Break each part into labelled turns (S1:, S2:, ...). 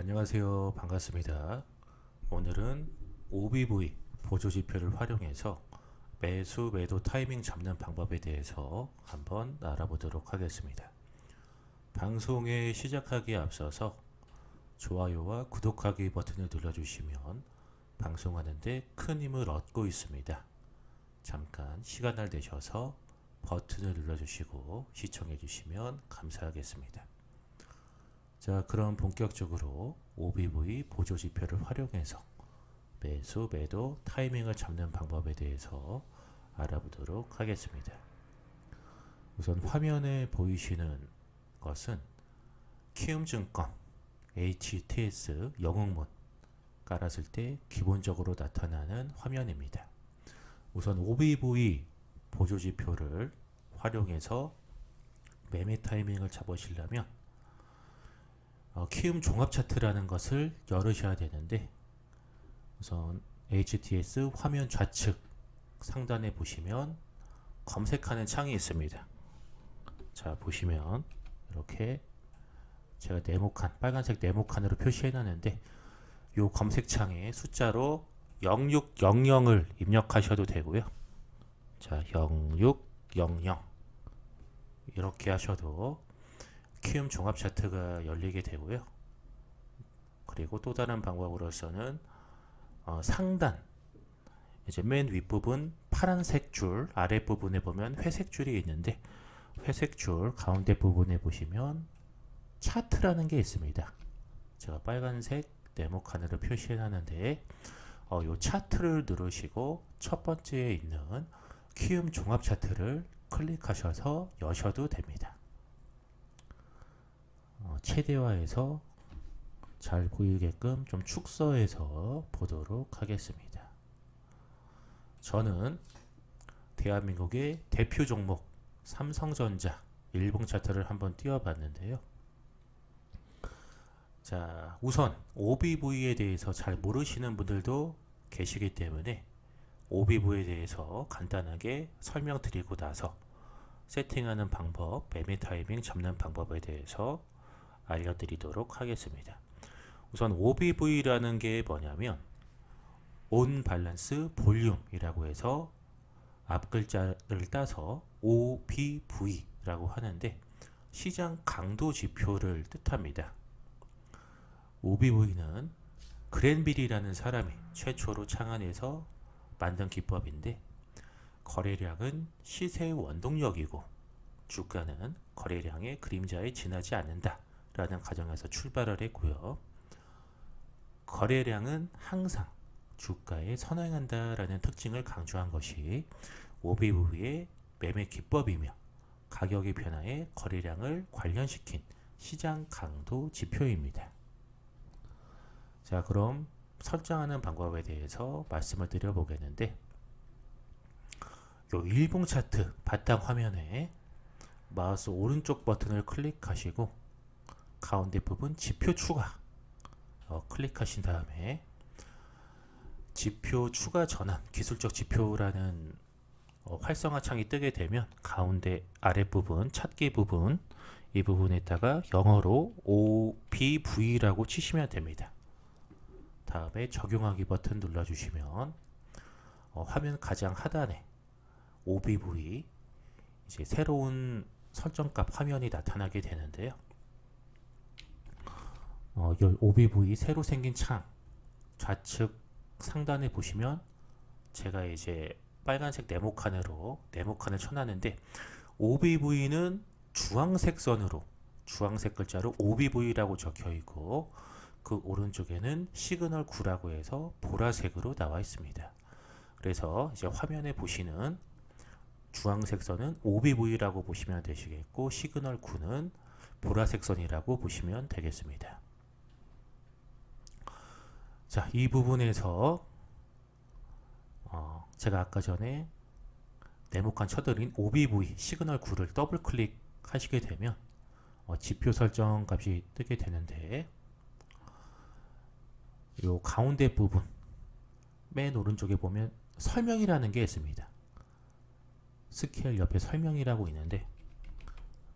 S1: 안녕하세요. 반갑습니다. 오늘은 OBV 보조지표를 활용해서 매수 매도 타이밍 잡는 방법에 대해서 한번 알아보도록 하겠습니다. 방송에 시작하기에 앞서서 좋아요와 구독하기 버튼을 눌러주시면 방송하는데 큰 힘을 얻고 있습니다. 잠깐 시간을 내셔서 버튼을 눌러주시고 시청해주시면 감사하겠습니다. 자, 그럼 본격적으로 OBV 보조지표를 활용해서 매수, 매도, 타이밍을 잡는 방법에 대해서 알아보도록 하겠습니다. 우선 화면에 보이시는 것은 키움증권 HTS 영웅문 깔았을 때 기본적으로 나타나는 화면입니다. 우선 OBV 보조지표를 활용해서 매매 타이밍을 잡으시려면 키움 종합 차트라는 것을 열으셔야 되는데, 우선 HTS 화면 좌측 상단에 보시면 검색하는 창이 있습니다. 자, 보시면 이렇게 제가 네모칸, 빨간색 네모칸으로 표시해 놨는데, 이 검색창에 숫자로 0600을 입력하셔도 되고요. 자, 0600 이렇게 하셔도 키움 종합 차트가 열리게 되고요. 그리고 또 다른 방법으로서는 상단, 이제 맨 윗부분 파란색 줄 아랫부분에 보면 회색 줄이 있는데, 회색 줄 가운데 부분에 보시면 차트라는 게 있습니다. 제가 빨간색 네모칸으로 표시해 놨는데, 이 차트를 누르시고 첫 번째에 있는 키움 종합 차트를 클릭하셔서 여셔도 됩니다. 최대화해서 잘 보이게끔 좀 축소해서 보도록 하겠습니다. 저는 대한민국의 대표 종목 삼성전자 일봉 차트를 한번 띄워봤는데요. 자, 우선 OBV에 대해서 잘 모르시는 분들도 계시기 때문에 OBV에 대해서 간단하게 설명드리고 나서 세팅하는 방법, 매매 타이밍 잡는 방법에 대해서 알려드리도록 하겠습니다. 우선 OBV라는 게 뭐냐면 온 밸런스 볼륨이라고 해서 앞 글자를 따서 OBV라고 하는데, 시장 강도 지표를 뜻합니다. OBV는 그랜빌이라는 사람이 최초로 창안해서 만든 기법인데, 거래량은 시세의 원동력이고 주가는 거래량의 그림자에 지나지 않는다 라는 가정에서 출발을 했고요. 거래량은 항상 주가에 선행한다 라는 특징을 강조한 것이 OBV의 매매 기법이며, 가격의 변화에 거래량을 관련시킨 시장 강도 지표입니다. 자, 그럼 설정하는 방법에 대해서 말씀을 드려보겠는데, 요 일봉 차트 바탕 화면에 마우스 오른쪽 버튼을 클릭하시고 가운데 부분 지표 추가 클릭하신 다음에 지표 추가 전환 기술적 지표라는 활성화 창이 뜨게 되면 가운데 아랫부분 찾기 부분, 이 부분에다가 영어로 OBV라고 치시면 됩니다. 다음에 적용하기 버튼 눌러주시면 화면 가장 하단에 OBV 이제 새로운 설정값 화면이 나타나게 되는데요. OBV 새로 생긴 창 좌측 상단에 보시면 제가 이제 빨간색 네모칸을 쳐놨는데, OBV는 주황색 선으로 주황색 글자로 OBV라고 적혀 있고, 그 오른쪽에는 시그널 9라고 해서 보라색으로 나와 있습니다. 그래서 이제 화면에 보시는 주황색 선은 OBV라고 보시면 되시겠고, 시그널 9는 보라색 선이라고 보시면 되겠습니다. 자, 이 부분에서 제가 아까 전에 네모칸 쳐드린 OBV 시그널 9를 더블 클릭 하시게 되면 지표 설정 값이 뜨게 되는데, 요 가운데 부분 맨 오른쪽에 보면 설명이라는 게 있습니다. 스케일 옆에 설명이라고 있는데,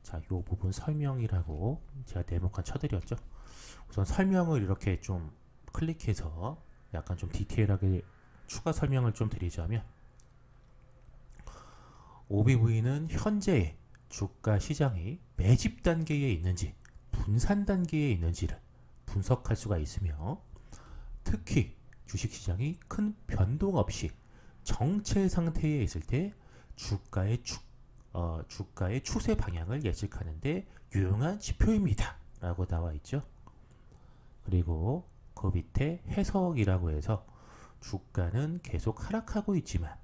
S1: 자, 요 부분 설명이라고 제가 네모칸 쳐드렸죠. 우선 설명을 이렇게 좀 클릭해서 약간 좀 디테일하게 추가 설명을 좀 드리자면, OBV는 현재 주가 시장이 매집 단계에 있는지 분산 단계에 있는지를 분석할 수가 있으며, 특히 주식시장이 큰 변동 없이 정체 상태에 있을 때 주가의 추세 방향을 예측하는데 유용한 지표입니다 라고 나와 있죠. 그리고 그 밑에 해석이라고 해서, 주가는 계속 하락하고 있지만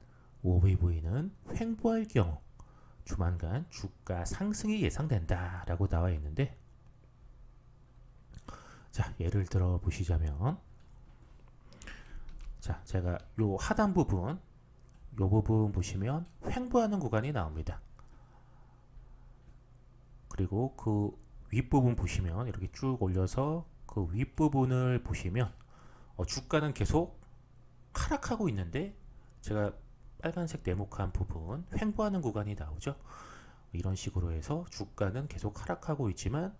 S1: OBV는 횡보할 경우 조만간 주가 상승이 예상된다 라고 나와 있는데, 자, 예를 들어 보시자면, 자, 제가 요 하단 부분, 요 부분 보시면 횡보하는 구간이 나옵니다. 그리고 그 윗부분 보시면 이렇게 쭉 올려서 그 윗부분을 보시면 주가는 계속 하락하고 있는데, 제가 빨간색 네모칸 부분 횡보하는 구간이 나오죠. 이런 식으로 해서 주가는 계속 하락하고 있지만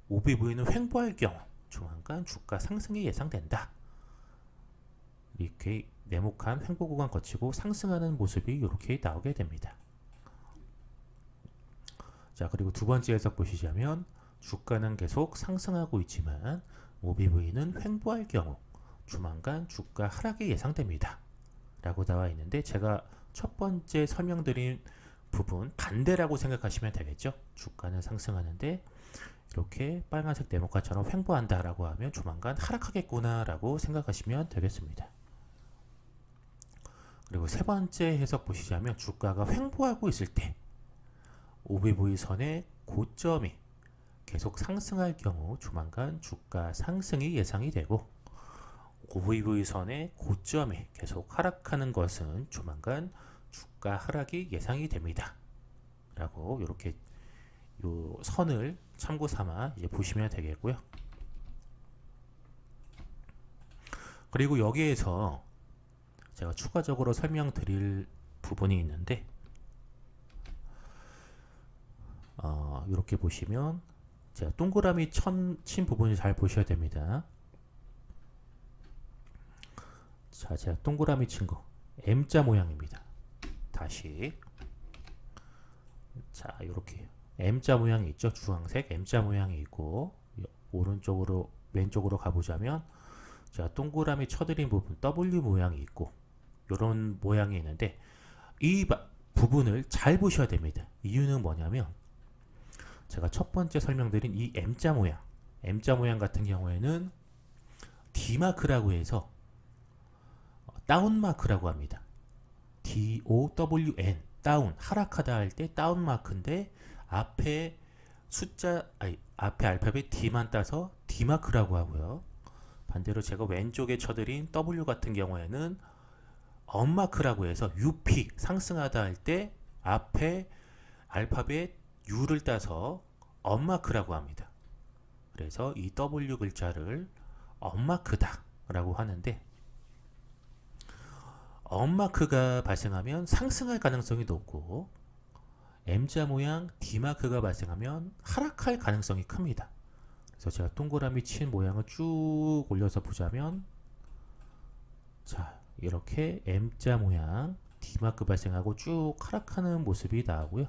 S1: OBV는 횡보할 경우 조만간 주가 상승이 예상된다. 이렇게 네모칸 횡보 구간 거치고 상승하는 모습이 이렇게 나오게 됩니다. 자, 그리고 두 번째 해석 보시자면, 주가는 계속 상승하고 있지만 OBV는 횡보할 경우 조만간 주가 하락이 예상됩니다 라고 나와 있는데, 제가 첫 번째 설명드린 부분 반대라고 생각하시면 되겠죠. 주가는 상승하는데 이렇게 빨간색 네모칸처럼 횡보한다 라고 하면 조만간 하락하겠구나 라고 생각하시면 되겠습니다. 그리고 세 번째 해석 보시자면, 주가가 횡보하고 있을 때 OBV 선의 고점이 계속 상승할 경우 조만간 주가 상승이 예상이 되고, OBV 선의 고점이 계속 하락하는 것은 조만간 주가 하락이 예상이 됩니다 라고, 이렇게 요 선을 참고 삼아 이제 보시면 되겠고요. 그리고 여기에서 제가 추가적으로 설명드릴 부분이 있는데, 이렇게 보시면 제가 동그라미 친 부분을 잘 보셔야 됩니다. 자, 제가 동그라미 친 거 M자 모양입니다. 다시, 자, 이렇게 M자 모양이 있죠. 주황색 M자 모양이 있고, 오른쪽으로 왼쪽으로 가보자면 제가 동그라미 쳐드린 부분 W 모양이 있고, 이런 모양이 있는데, 이 부분을 잘 보셔야 됩니다. 이유는 뭐냐면, 제가 첫 번째 설명드린 이 M자 모양 같은 경우에는 D마크라고 해서 다운마크라고 합니다. DOWN, 다운, 하락하다 할 때 다운마크인데, 앞에 앞에 알파벳 D만 따서 D마크라고 하고요. 반대로 제가 왼쪽에 쳐드린 W 같은 경우에는 업마크라고 해서 UP, 상승하다 할 때 앞에 알파벳 U를 따서 업마크라고 합니다. 그래서 이 W 글자를 업마크다 라고 하는데, 업마크가 발생하면 상승할 가능성이 높고, M자 모양 D마크가 발생하면 하락할 가능성이 큽니다. 그래서 제가 동그라미 친 모양을 쭉 올려서 보자면, 자, 이렇게 M자 모양 D마크 발생하고 쭉 하락하는 모습이 나오고요.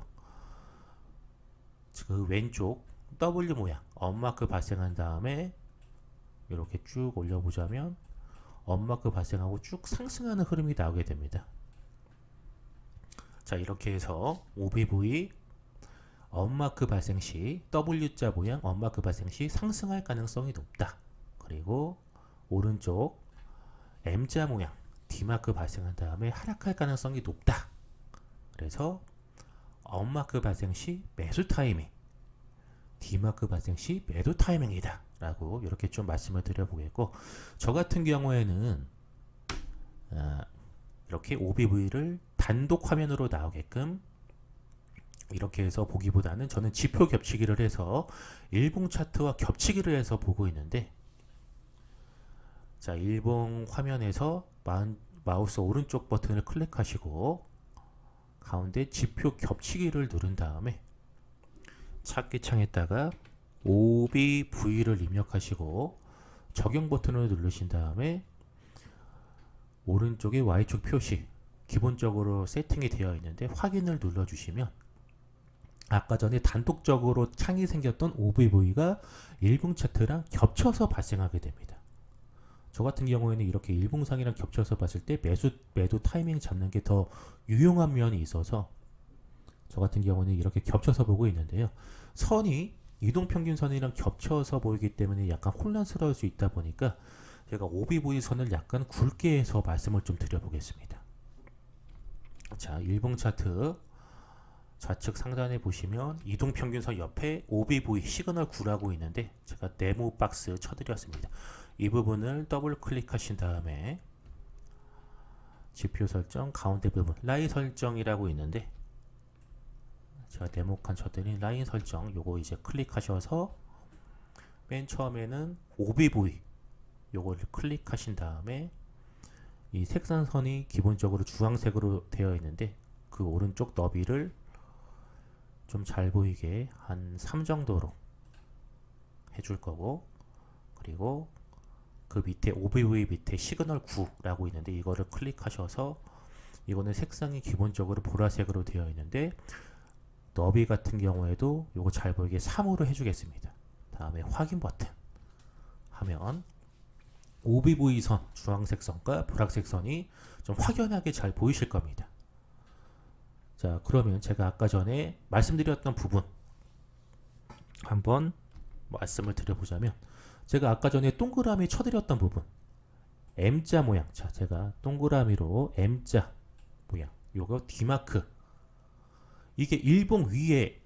S1: 그 왼쪽 W 모양 업마크 발생한 다음에 이렇게 쭉 올려보자면 업마크 발생하고 쭉 상승하는 흐름이 나오게 됩니다. 자, 이렇게 해서 OBV 업마크 발생 시 W자 모양 업마크 발생 시 상승할 가능성이 높다. 그리고 오른쪽 M자 모양 D마크 발생한 다음에 하락할 가능성이 높다. 그래서 업마크 발생 시 매수 타이밍, D마크 발생 시 매도 타이밍이다 라고 이렇게 좀 말씀을 드려보겠고, 저 같은 경우에는 이렇게 OBV를 단독 화면으로 나오게끔 이렇게 해서 보기보다는, 저는 지표 겹치기를 해서 일봉 차트와 겹치기를 해서 보고 있는데, 자, 일봉 화면에서 마우스 오른쪽 버튼을 클릭하시고 가운데 지표 겹치기를 누른 다음에 찾기 창에다가 OBV를 입력하시고 적용 버튼을 누르신 다음에 오른쪽에 Y축 표시 기본적으로 세팅이 되어 있는데 확인을 눌러주시면 아까 전에 단독적으로 창이 생겼던 OBV가 일봉 차트랑 겹쳐서 발생하게 됩니다. 저 같은 경우에는 이렇게 일봉상이랑 겹쳐서 봤을 때 매도 타이밍 잡는 게 더 유용한 면이 있어서 저 같은 경우는 이렇게 겹쳐서 보고 있는데요. 선이 이동평균선이랑 겹쳐서 보이기 때문에 약간 혼란스러울 수 있다 보니까 제가 OBV 선을 약간 굵게 해서 말씀을 좀 드려보겠습니다. 자, 일봉 차트 좌측 상단에 보시면 이동평균선 옆에 OBV 시그널 9라고 있는데 제가 네모 박스 쳐드렸습니다. 이 부분을 더블 클릭하신 다음에 지표 설정 가운데 부분 라인 설정이라고 있는데 제가 네모칸 쳐드린 라인 설정 요거 이제 클릭하셔서 맨 처음에는 OBV 요거를 클릭하신 다음에 이 색상선이 기본적으로 주황색으로 되어 있는데 그 오른쪽 너비를 좀 잘 보이게 한 3 정도로 해줄 거고, 그리고 그 밑에 OBV 밑에 시그널 9라고 있는데 이거를 클릭하셔서 이거는 색상이 기본적으로 보라색으로 되어 있는데 너비 같은 경우에도 요거 잘 보이게 3으로 해주겠습니다. 다음에 확인 버튼 하면 OBV 선 주황색 선과 보라색 선이 좀 확연하게 잘 보이실 겁니다. 자, 그러면 제가 아까 전에 말씀드렸던 부분 한번 말씀을 드려보자면, 제가 아까 전에 동그라미 쳐드렸던 부분 M자 모양, 자 제가 동그라미로 M자 모양 요거 D마크 이게 일봉 위에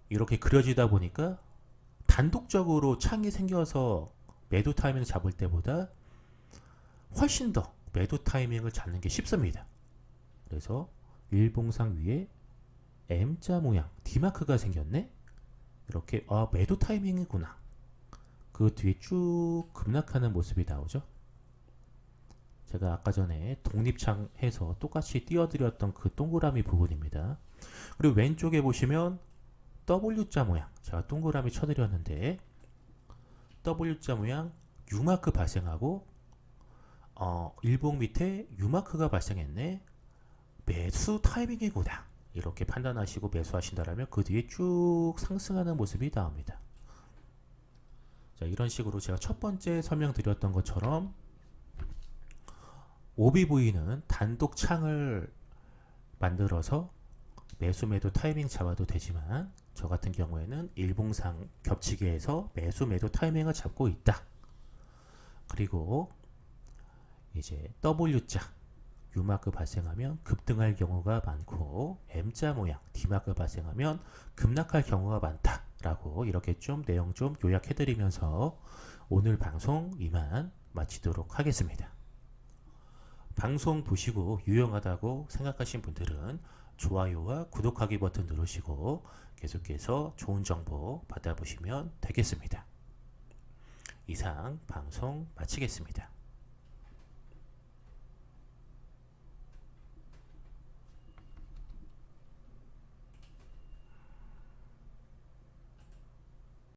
S1: 이렇게 그려지다 보니까 단독적으로 창이 생겨서 매도 타이밍 잡을 때보다 훨씬 더 매도 타이밍을 잡는 게 쉽습니다. 그래서 일봉상 위에 M자 모양 D마크가 생겼네? 이렇게 매도 타이밍이구나. 그 뒤에 쭉 급락하는 모습이 나오죠. 제가 아까 전에 독립창 해서 똑같이 띄워드렸던 그 동그라미 부분입니다. 그리고 왼쪽에 보시면 W자 모양, 제가 동그라미 쳐드렸는데 W자 모양 U마크 발생하고 일봉 밑에 U마크가 발생했네. 매수 타이밍이구나. 이렇게 판단하시고 매수하신다면 그 뒤에 쭉 상승하는 모습이 나옵니다. 자, 이런 식으로 제가 첫 번째 설명드렸던 것처럼 OBV는 단독 창을 만들어서 매수 매도 타이밍 잡아도 되지만 저 같은 경우에는 일봉상 겹치게 해서 매수 매도 타이밍을 잡고 있다. 그리고 이제 W자 U마크 발생하면 급등할 경우가 많고 M자 모양 D마크 발생하면 급락할 경우가 많다 라고 이렇게 좀 내용 좀 요약해 드리면서 오늘 방송 이만 마치도록 하겠습니다. 방송 보시고 유용하다고 생각하신 분들은 좋아요와 구독하기 버튼 누르시고 계속해서 좋은 정보 받아보시면 되겠습니다. 이상 방송 마치겠습니다.